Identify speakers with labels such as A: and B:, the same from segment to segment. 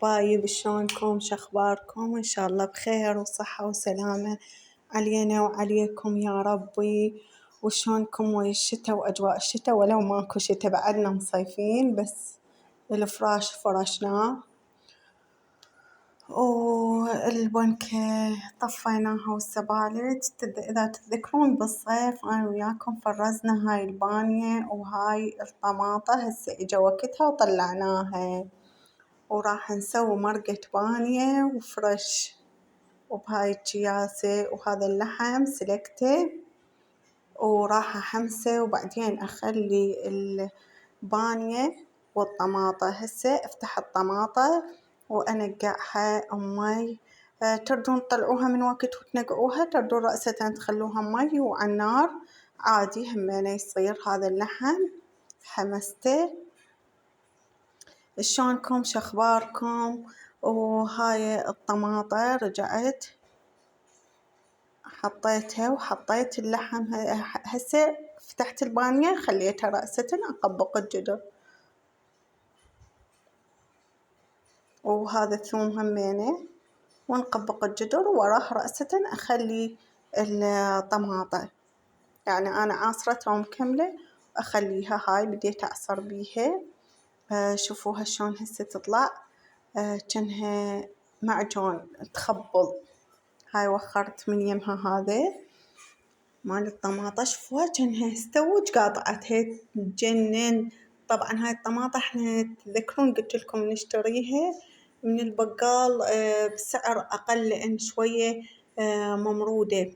A: طيب شلونكم شخباركم؟ إن شاء الله بخير وصحة وسلامة علينا وعليكم يا ربي. وشلونكم ويا الشتا وأجواء الشتا؟ ولو ماكو شتا بعدنا مصيفين، بس الفراش فرشناه والبنكة طفيناها والسبالة. إذا تتذكرون بالصيف أنا وياكم فرزنا هاي البانية وهاي الطماطة، هسه إجا وقتها وطلعناها، وراح نسوي مرقة بانية وفرش وبهاي الجياسة. وهذا اللحم سلقته وراح أحمسه وبعدين أخلي البانية والطماطة. هسه افتح الطماطة وأنقعها أمي. تردون تطلعوها من وقت وتنقعوها، تردون رأسة تخلوها مي وعلى النار عادي همينه يصير. هذا اللحم حمسته. شلونكم شخباركم؟ وهاي الطماطة رجعت حطيتها وحطيت اللحم. هسه فتحت البانية خليتها رأسة أطبق الجدر، وهذا الثوم همينه ونطبق الجدر، ووراه رأسة أخلي الطماطة. يعني أنا عاصرتها ومكملة أخليها. هاي بديت أعصر بيها. شوفوها شلون هسه تطلع كأنها معجون تخبل. هاي وخرت من يمها هذا مال الطماطة، شوفوها كأنها استوت قاطعتها تجنن. طبعا هاي الطماطة احنا تذكرون قلت لكم نشتريها من البقال بسعر أقل لأن شوية ممرودة.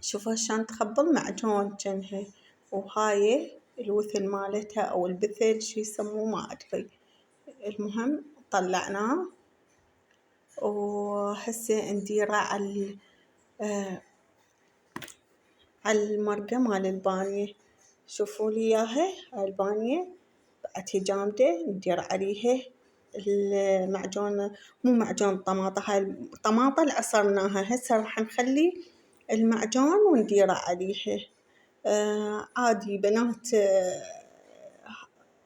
A: شوفوها شلون تخبل معجون كأنها. وهاي الوثل مالتها أو البثل شي يسموه ما أدري، المهم طلعناه. وهسه نديره على المرقة مال البانية. شوفوا لي إياها هاي البانية بعد هي جامدة، ندير عليها المعجون، مو معجون الطماطة، هاي الطماطة اللي عصرناها. هسه راح نخلي المعجون ونديره عليها. عادي بنات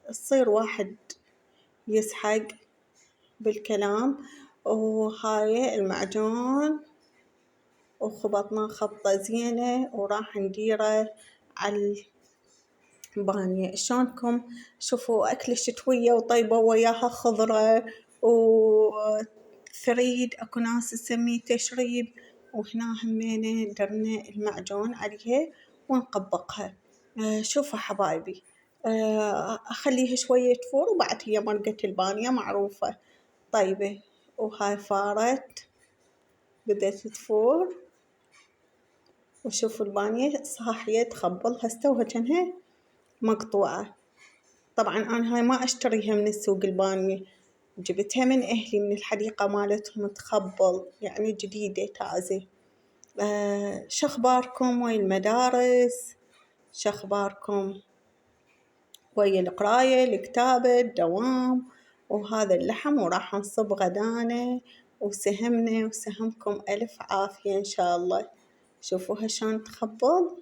A: تصير واحد يسحق بالكلام. وهاي المعجون وخبطناه خبطة زينة وراح نديره على البانية. شلونكم؟ شوفوا أكلة شتوية وطيبة وياها خضرة وثريد، أكو ناس تسميه تشريب. وهنا همينه درنا المعجون عليها ونطبقها. شوفوا حبايبي، أخليها شوية تفور وبعد هي مرقة البانية معروفة طيبة. وهاي فارت بدأت تفور، وشوفوا البانية صاحية تخبل هسه وكأنها مقطوعة. طبعا أنا هاي ما أشتريها من السوق البانية، جبتها من أهلي من الحديقة مالتهم تخبل، يعني جديدة تازة. شخباركم ويا المدارس؟ شخباركم ويا القراية الكتابة الدوام؟ وهذا اللحم وراح نصب غدانا وسهمنا وسهمكم ألف عافية إن شاء الله. شوفوها شلون تخبل.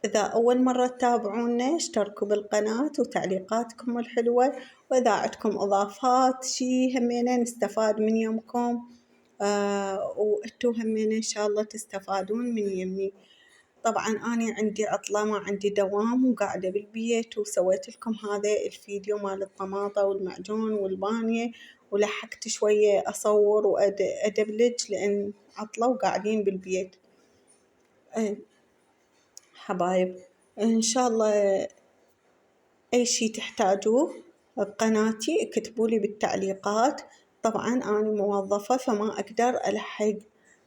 A: إذا أول مرة تتابعونا اشتركوا بالقناة وتعليقاتكم الحلوة، وإذا عندكم إضافات شي همينة نستفاد من يومكم. وإنتو همينة إن شاء الله تستفادون من يمي. طبعا أنا عندي عطلة ما عندي دوام وقاعدة بالبيت، وسويت لكم هذا الفيديو مال الطماطة والمعجون والبانية، ولحقت شوية أصور وأدبلج لأن عطلة وقاعدين بالبيت. حبايب إن شاء الله أي شي تحتاجوه بقناتي اكتبولي بالتعليقات. طبعا أنا موظفة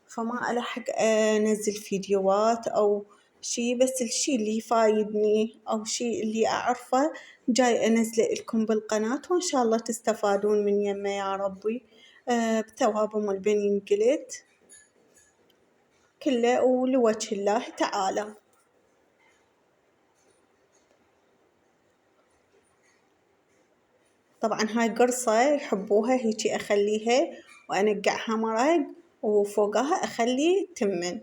A: فما ألحق أنزل فيديوهات أو شي، بس الشي اللي يفايدني أو شي اللي أعرفه جاي أنزله لكم بالقناة، وإن شاء الله تستفادون من يمه يا ربي. بثواب البنين قلت كله ولوجه الله تعالى. طبعا هاي قرصة يحبوها هيجي أخليها وأنقعها مرق، وفوقها أخلي تمن،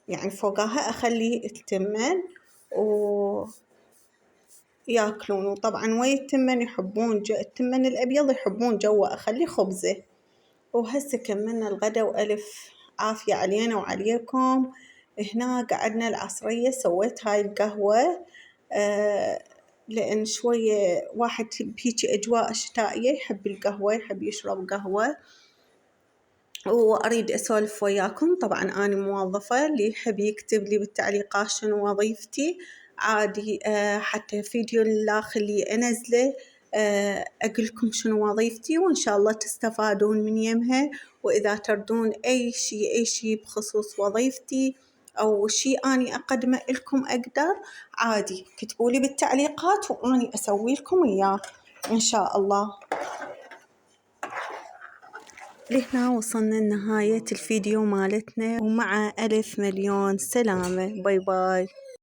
A: يعني فوقها أخلي التمن وياكلون. وطبعاً ويا التمن يحبون التمن الأبيض يحبون جوه أخلي خبزة. وهسه كملنا الغدا وألف عافية علينا وعليكم. هنا قعدنا العصرية سويت هاي القهوة لأن شوية واحد بهيجي أجواء شتائية يحب القهوة، يحب يشرب قهوة. وأريد أسولف وياكم. طبعاً أنا موظفة، اللي يحب يكتب لي بالتعليقات شنو وظيفتي عادي، حتى فيديو الآخر اللي أنزله أقولكم شنو وظيفتي، وإن شاء الله تستفادون من يمها. وإذا تردون أي شي بخصوص وظيفتي أو شي أني أقدمه لكم أقدر عادي كتبوا لي بالتعليقات وأني أسوي لكم إياه إن شاء الله. لهنا وصلنا لنهاية الفيديو مالتنا، ومع ألف مليون سلامة. باي باي.